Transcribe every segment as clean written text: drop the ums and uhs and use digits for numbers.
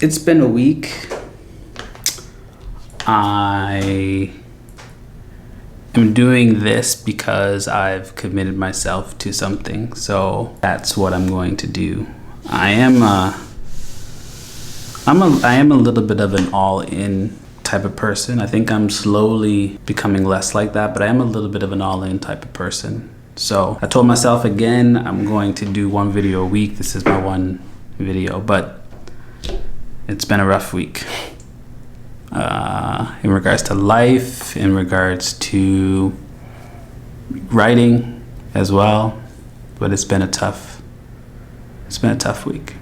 It's been a week. I am doing this because I've committed myself to something, so that's what I'm going to do. I am a little bit of an all-in type of person. I think I'm slowly becoming less like that, but I am a little bit of an all-in type of person. So I told myself again, I'm going to do one video a week. This is my one video, but it's been a rough week. In regards to life, in regards to writing as well, but it's been a tough week.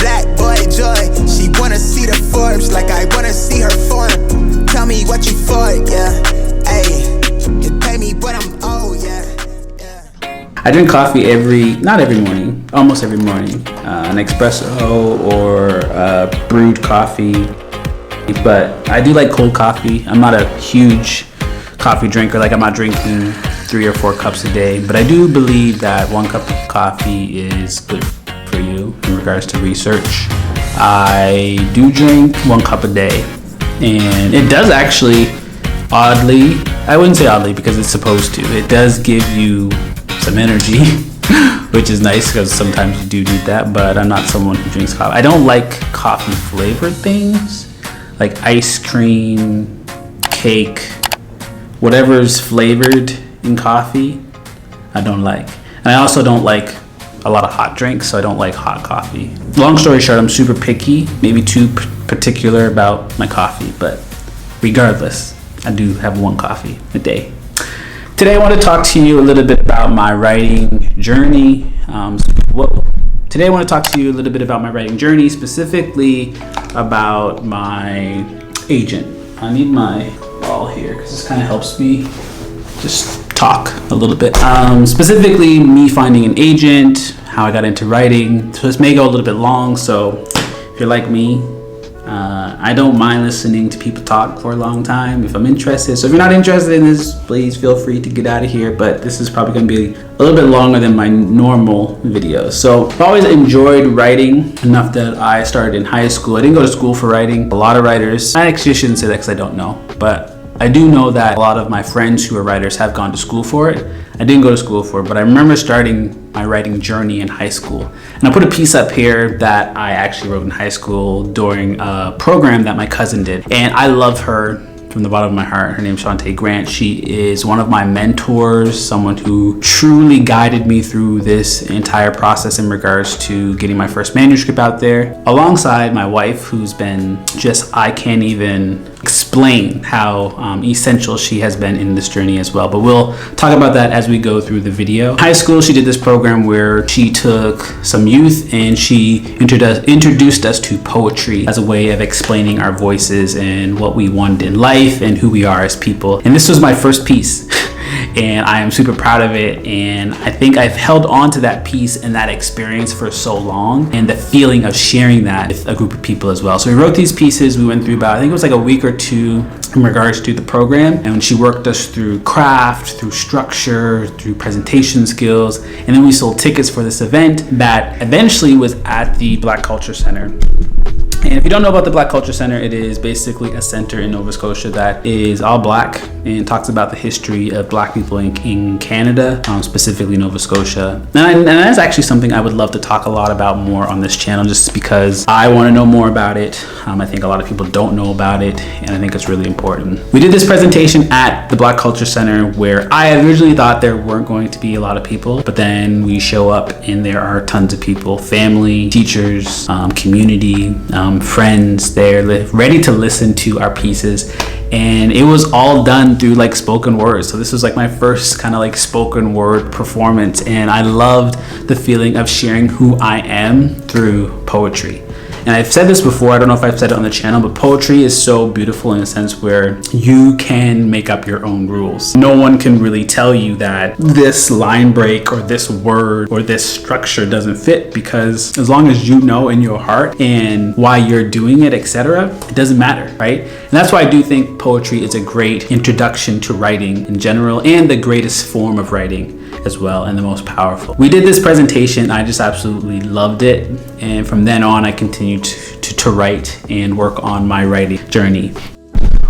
Black boy joy, she wanna see the Forbes like I wanna see her form. Tell me what you for, yeah. Ayy, you pay me what I'm owed, yeah. I drink coffee not every morning, almost every morning. An espresso or brewed coffee, but I do like cold coffee. I'm not a huge coffee drinker, like I'm not drinking 3 or 4 cups a day, but I do believe that 1 cup of coffee is good for you in regards to research. I do drink 1 cup a day, and it does actually, oddly, I wouldn't say oddly because it's supposed to, it does give you some energy, which is nice because sometimes you do need that, but I'm not someone who drinks coffee. I don't like coffee flavored things like ice cream, cake, whatever's flavored in coffee, I don't like. And I also don't like a lot of hot drinks, so I don't like hot coffee. Long story short, I'm super picky, maybe too particular about my coffee, but regardless, I do have 1 coffee a day. Today I want to talk to you a little bit about my writing journey. Today I want to talk to you a little bit about my writing journey, specifically about my agent. I need my ball here because this kind of helps me just talk a little bit. Specifically me finding an agent, how I got into writing. So this may go a little bit long, so if you're like me, I don't mind listening to people talk for a long time if I'm interested. So if you're not interested in this, please feel free to get out of here. But this is probably going to be a little bit longer than my normal videos. So I've always enjoyed writing enough that I started in high school. I didn't go to school for writing. A lot of writers, I actually shouldn't say that because I don't know, but I do know that a lot of my friends who are writers have gone to school for it. I didn't go to school for it, but I remember starting my writing journey in high school. And I put a piece up here that I actually wrote in high school during a program that my cousin did. And I love her from the bottom of my heart. Her name's Grant. She is one of my mentors, someone who truly guided me through this entire process in regards to getting my first manuscript out there, alongside my wife, who's been just, I can't even explain how essential she has been in this journey as well. But we'll talk about that as we go through the video. In high school, she did this program where she took some youth and she introduced us to poetry as a way of explaining our voices and what we wanted in life and who we are as people. And this was my first piece. And I am super proud of it, and I think I've held on to that piece and that experience for so long, and the feeling of sharing that with a group of people as well. So we wrote these pieces. We went through about, I think it was like a week or 2 in regards to the program, and she worked us through craft, through structure, through presentation skills, and then we sold tickets for this event that eventually was at the Black Culture Center. And if you don't know about the Black Culture Center, it is basically a center in Nova Scotia that is all black and talks about the history of black people in Canada, specifically Nova Scotia. And that's actually something I would love to talk a lot about more on this channel, just because I want to know more about it. I think a lot of people don't know about it, and I think it's really important. We did this presentation at the Black Culture Center where I originally thought there weren't going to be a lot of people, but then we show up and there are tons of people, family, teachers, community, friends there ready to listen to our pieces. And it was all done through like spoken words. So this was like my first kind of like spoken word performance, and I loved the feeling of sharing who I am through poetry. And I've said this before, I don't know if I've said it on the channel, but poetry is so beautiful in a sense where you can make up your own rules. No one can really tell you that this line break or this word or this structure doesn't fit, because as long as you know in your heart and why you're doing it, etc., it doesn't matter, right? And that's why I do think poetry is a great introduction to writing in general, and the greatest form of writing. as well, and the most powerful. We did this presentation. I just absolutely loved it. And from then on, I continued to write and work on my writing journey.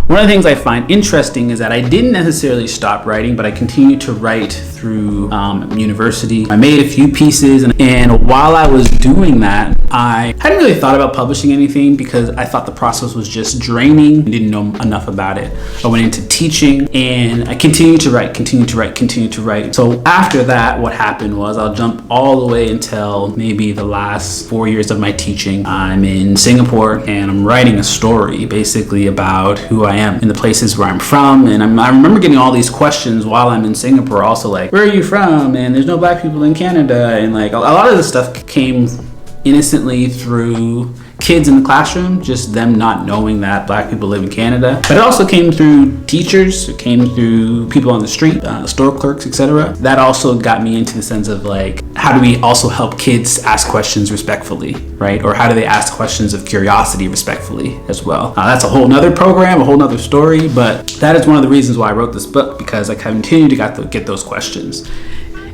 One of the things I find interesting is that I didn't necessarily stop writing, but I continued to write through university. I made a few pieces, and while I was doing that, I hadn't really thought about publishing anything because I thought the process was just draining. I didn't know enough about it. I went into teaching, and I continued to write. So after that, what happened was, I'll jump all the way until maybe the last 4 years of my teaching. I'm in Singapore, and I'm writing a story basically about who I am and the places where I'm from. And I remember getting all these questions while I'm in Singapore, also like, where are you from? And there's no black people in Canada. And like a lot of this stuff came innocently through kids in the classroom, just them not knowing that black people live in Canada. But it also came through teachers, it came through people on the street, store clerks, etc. That also got me into the sense of like, how do we also help kids ask questions respectfully, right? Or how do they ask questions of curiosity respectfully as well? That's a whole nother program, a whole nother story, but that is one of the reasons why I wrote this book, because I continue to get those questions.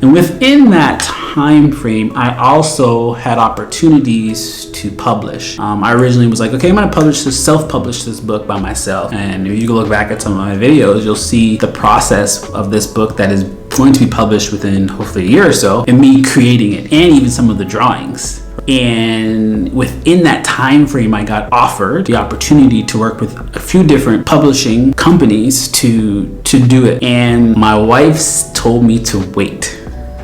And within that time frame, I also had opportunities to publish. I originally was like, okay, I'm gonna self-publish this book by myself. And if you look back at some of my videos, you'll see the process of this book that is going to be published within hopefully a year or so, and me creating it, and even some of the drawings. And within that time frame, I got offered the opportunity to work with a few different publishing companies to do it. And my wife told me to wait,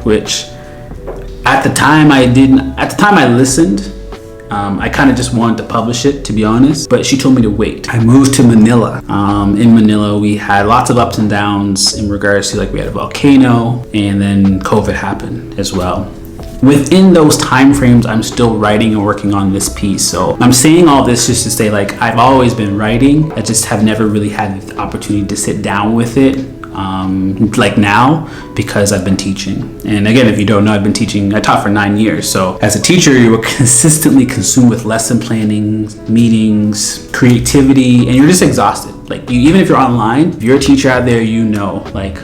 which at the time I listened. I kind of just wanted to publish it, to be honest, but she told me to wait. I moved to Manila. In Manila, we had lots of ups and downs in regards to, like, we had a volcano, and then COVID happened as well. Within those time frames, I'm still writing and working on this piece. So I'm saying all this just to say, like, I've always been writing. I just have never really had the opportunity to sit down with it. Like now, because I've been teaching. And again, if you don't know, I taught for 9 years. So as a teacher, you were consistently consumed with lesson planning, meetings, creativity, and you're just exhausted. Like, even if you're online, if you're a teacher out there, you know, like,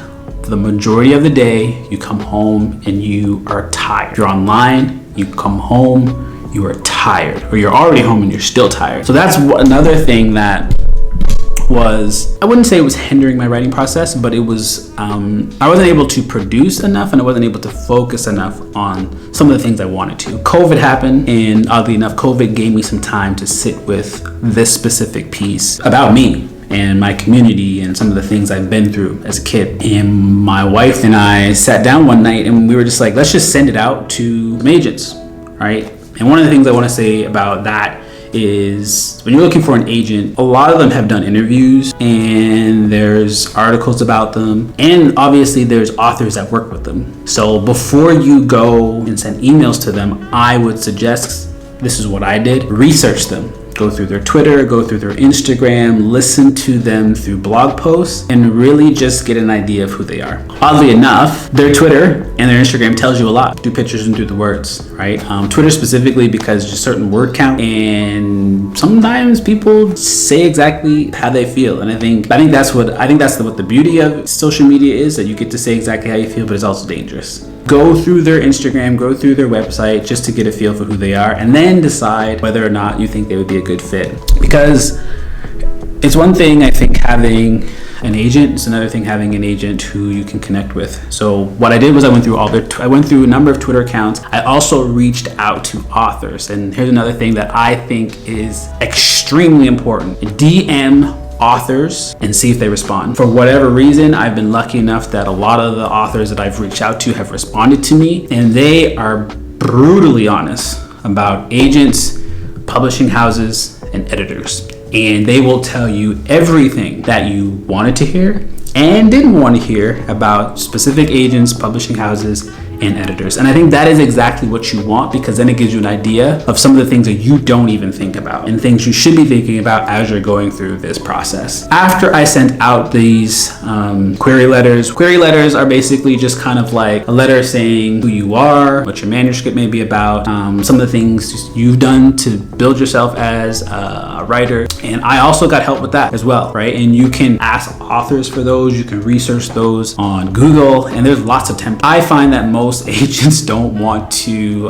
for the majority of the day, you come home and you are tired. If you're online, you come home, you are tired, or you're already home and you're still tired. So that's another thing that was, I wouldn't say it was hindering my writing process, but it was, I wasn't able to produce enough, and I wasn't able to focus enough on some of the things I wanted to. COVID happened, and oddly enough, COVID gave me some time to sit with this specific piece about me and my community and some of the things I've been through as a kid. And my wife and I sat down one night, and we were just like, let's just send it out to some agents, right? And one of the things I want to say about that is, when you're looking for an agent, a lot of them have done interviews, and there's articles about them, and obviously there's authors that work with them. So before you go and send emails to them, I would suggest, this is what I did, research them. Go through their Twitter, go through their Instagram, listen to them through blog posts, and really just get an idea of who they are. Oddly enough, their Twitter and their Instagram tells you a lot through pictures and through the words, right? Twitter specifically, because just certain word count, and sometimes people say exactly how they feel. And I think that's what the beauty of social media is, that you get to say exactly how you feel, but it's also dangerous. Go through their Instagram, go through their website, just to get a feel for who they are, and then decide whether or not you think they would be a good fit. Because it's one thing, I think, having an agent. It's another thing having an agent who you can connect with. So what I did was I went through a number of Twitter accounts. I also reached out to authors. And here's another thing that I think is extremely important. DM authors and see if they respond. For whatever reason, I've been lucky enough that a lot of the authors that I've reached out to have responded to me, and they are brutally honest about agents, publishing houses, and editors. And they will tell you everything that you wanted to hear and didn't want to hear about specific agents, publishing houses, and editors. And I think that is exactly what you want, because then it gives you an idea of some of the things that you don't even think about and things you should be thinking about as you're going through this process. After I sent out these query letters are basically just kind of like a letter saying who you are, what your manuscript may be about, some of the things you've done to build yourself as a writer. And I also got help with that as well, right? And you can ask authors for those, you can research those on Google, and there's lots of templates. I find that most agents don't want to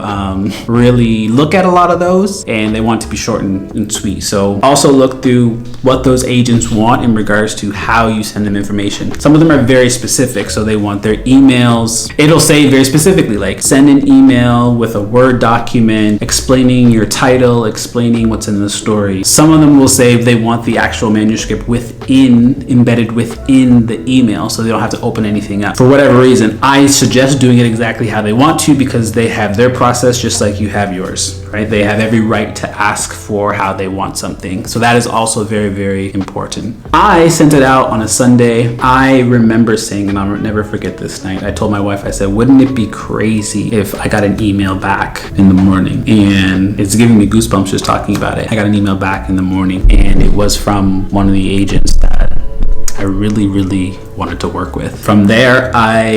really look at a lot of those, and they want to be short and sweet. So also look through what those agents want in regards to how you send them information. Some of them are very specific, so they want their emails. It'll say very specifically, like, send an email with a Word document explaining your title, explaining what's in the story. Some of them will say they want the actual manuscript embedded within the email, so they don't have to open anything up. For whatever reason, I suggest doing it exactly how they want to, because they have their process just like you have yours, right? They have every right to ask for how they want something. So that is also very, very important. I sent it out on a Sunday. I remember saying, and I'll never forget this night, I told my wife, I said, wouldn't it be crazy if I got an email back in the morning? And it's giving me goosebumps just talking about it. I got an email back in the morning, and it was from one of the agents that I really, really wanted to work with. From there, I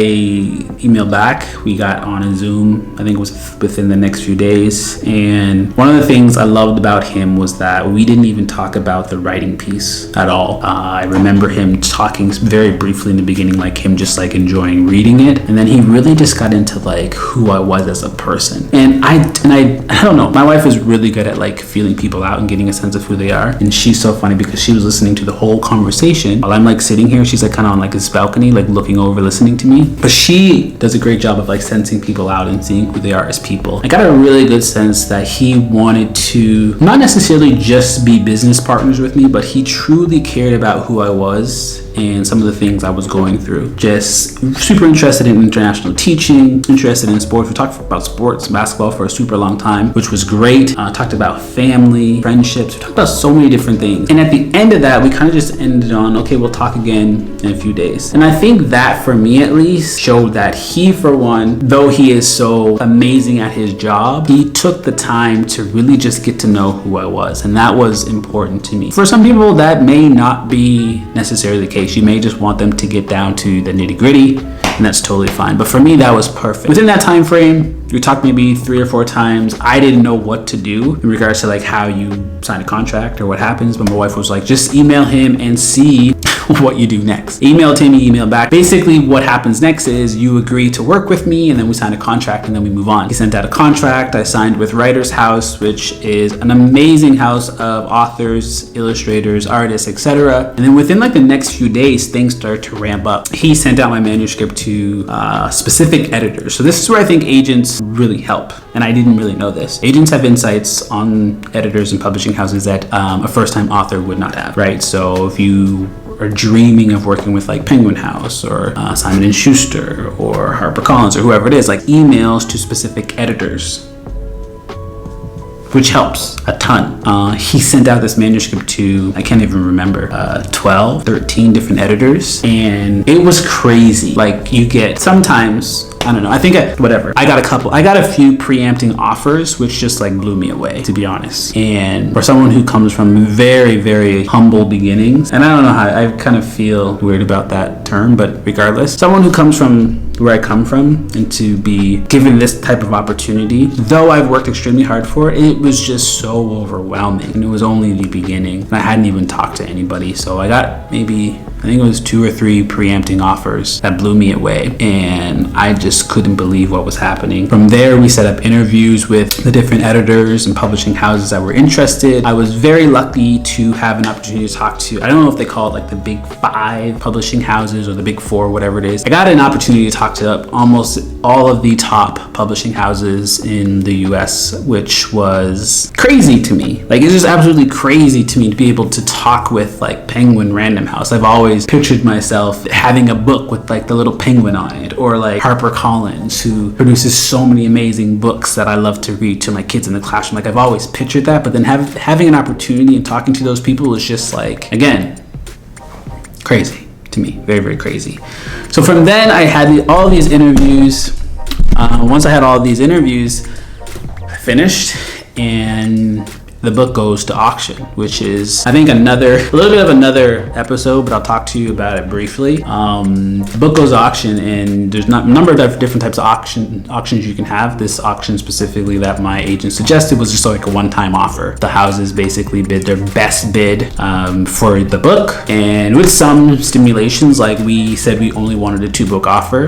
emailed back. We got on a Zoom, I think it was within the next few days. And one of the things I loved about him was that we didn't even talk about the writing piece at all. I remember him talking very briefly in the beginning, like him just like enjoying reading it. And then he really just got into like who I was as a person. And I don't know, my wife is really good at like feeling people out and getting a sense of who they are. And she's so funny because she was listening to the whole conversation while I'm like sitting here. She's like kind of on like this balcony, like looking over, listening to me. But she does a great job of like sensing people out and seeing who they are as people. I got a really good sense that he wanted to not necessarily just be business partners with me, but he truly cared about who I was and some of the things I was going through. Just super interested in international teaching, interested in sports. We talked about sports, basketball for a super long time, which was great. Talked about family, friendships. We talked about so many different things. And at the end of that, we kind of just ended on, okay, we'll talk again in a few days. And I think that for me at least showed that he, for one, though he is so amazing at his job, he took the time to really just get to know who I was. And that was important to me. For some people, that may not be necessarily the case. You may just want them to get down to the nitty gritty, and that's totally fine. But for me, that was perfect. Within that time frame, we talked maybe 3 or 4 times. I didn't know what to do in regards to like how you sign a contract or what happens, but my wife was like, just email him and see what you do next. Emailed him, he emailed back. Basically what happens next is you agree to work with me, and then we sign a contract, and then we move on. He sent out a contract. I signed with Writers House, which is an amazing house of authors, illustrators, artists, etc. And then within like the next few days, things started to ramp up. He sent out my manuscript to specific editors. So this is where I think agents really help. And I didn't really know this. Agents have insights on editors and publishing houses that a first-time author would not have, right? So if you are dreaming of working with like Penguin House or Simon & Schuster or HarperCollins or whoever it is, like emails to specific editors, which helps a ton. He sent out this manuscript to, I can't even remember, 12, 13 different editors, and it was crazy. Like you get sometimes, I don't know, I think I got a few preempting offers, which just like blew me away, to be honest. And for someone who comes from very, very humble beginnings, and I don't know how, I kind of feel weird about that term, but regardless, someone who comes from where I come from and to be given this type of opportunity, though I've worked extremely hard for it, it was just so overwhelming. And it was only the beginning. And I hadn't even talked to anybody. So I got maybe, I think it was 2 or 3 preempting offers that blew me away. And I just couldn't believe what was happening. From there, we set up interviews with the different editors and publishing houses that were interested. I was very lucky to have an opportunity to talk to, I don't know if they call it like the big 5 publishing houses or the big 4, whatever it is. I got an opportunity to talk to almost all of the top publishing houses in the US, which was crazy to me. Like, it's just absolutely crazy to me to be able to talk with like Penguin Random House. I've always pictured myself having a book with like the little penguin on it, or like HarperCollins, who produces so many amazing books that I love to read to my kids in the classroom. Like, I've always pictured that, but then having an opportunity and talking to those people is just like, again, crazy to me. Very, very crazy. So from then I had all these interviews, Once I had all these interviews, I finished, and the book goes to auction, which is, I think, a little bit of another episode, but I'll talk to you about it briefly. The book goes to auction, and there's a number of different types of auctions you can have. This auction specifically that my agent suggested was just like a one-time offer. The houses basically bid their best bid for the book, and with some stimulations, like we said we only wanted a 2-book offer,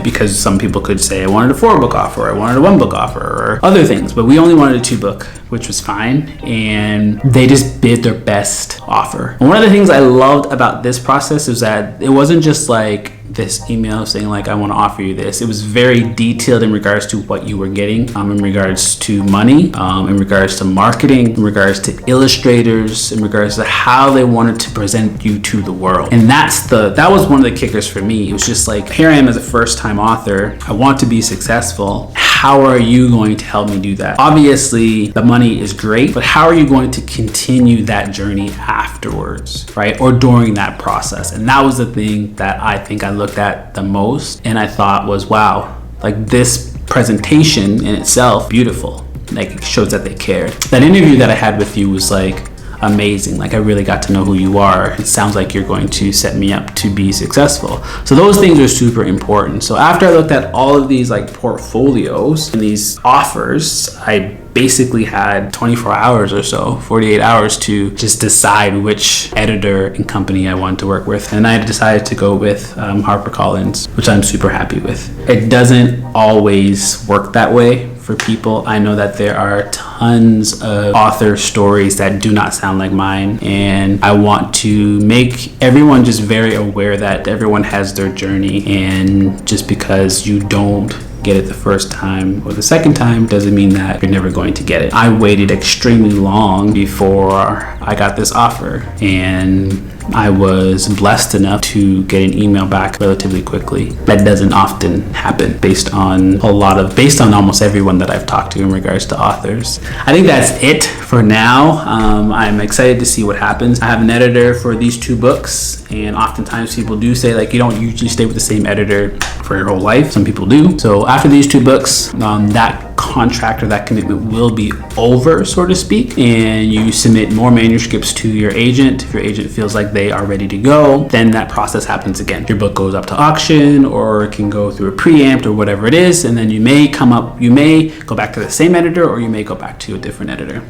because some people could say I wanted a 4-book offer, or I wanted a 1-book offer, or other things, but we only wanted a 2-book, which was fine. And they just bid their best offer. And one of the things I loved about this process is that it wasn't just like this email saying like, I want to offer you this. It was very detailed in regards to what you were getting, in regards to money, in regards to marketing, in regards to illustrators, in regards to how they wanted to present you to the world. And that was one of the kickers for me. It was just like, here I am as a first-time author. I want to be successful. How are you going to help me do that? Obviously, the money is great, but how are you going to continue that journey afterwards, right? Or during that process? And that was the thing that I think I looked at the most, and I thought was, wow, like this presentation in itself, beautiful. Like, it shows that they cared. That interview that I had with you was like amazing. Like, I really got to know who you are. It sounds like you're going to set me up to be successful. So those things are super important. So after I looked at all of these like portfolios and these offers, I basically had 24 hours or so, 48 hours to just decide which editor and company I wanted to work with. And I decided to go with HarperCollins, which I'm super happy with. It doesn't always work that way for people. I know that there are tons of author stories that do not sound like mine, and I want to make everyone just very aware that everyone has their journey, and just because you don't get it the first time or the second time doesn't mean that you're never going to get it. I waited extremely long before I got this offer, and I was blessed enough to get an email back relatively quickly. That doesn't often happen based on almost everyone that I've talked to in regards to authors. I think that's it for now. I'm excited to see what happens. I have an editor for these 2 books, and oftentimes people do say like you don't usually stay with the same editor for your whole life. Some people do. So after these 2 books, that contract or that commitment will be over, so to speak, and you submit more manuscripts to your agent. If your agent feels like they are ready to go, then that process happens again. Your book goes up to auction, or it can go through a preempt or whatever it is, and then you may go back to the same editor, or you may go back to a different editor.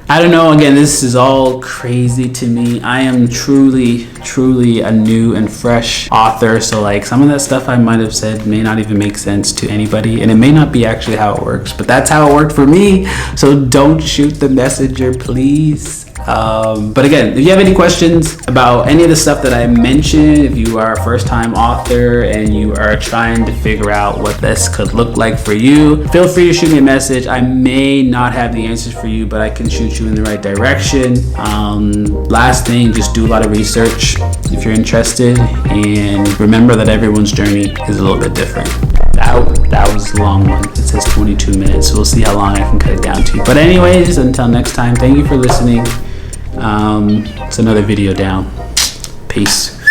I don't know. Again, this is all crazy to me. I am truly a new and fresh author. So like some of that stuff I might have said may not even make sense to anybody, and it may not be actually how it works, but that's how it worked for me. So don't shoot the messenger, please. But again, if you have any questions about any of the stuff that I mentioned, if you are a first-time author and you are trying to figure out what this could look like for you, feel free to shoot me a message. I may not have the answers for you, but I can shoot you in the right direction. Last thing, just do a lot of research if you're interested, and remember that everyone's journey is a little bit different. That was a long one. It says 22 minutes, so we'll see how long I can cut it down to. But anyways, until next time, thank you for listening. It's another video down. Peace.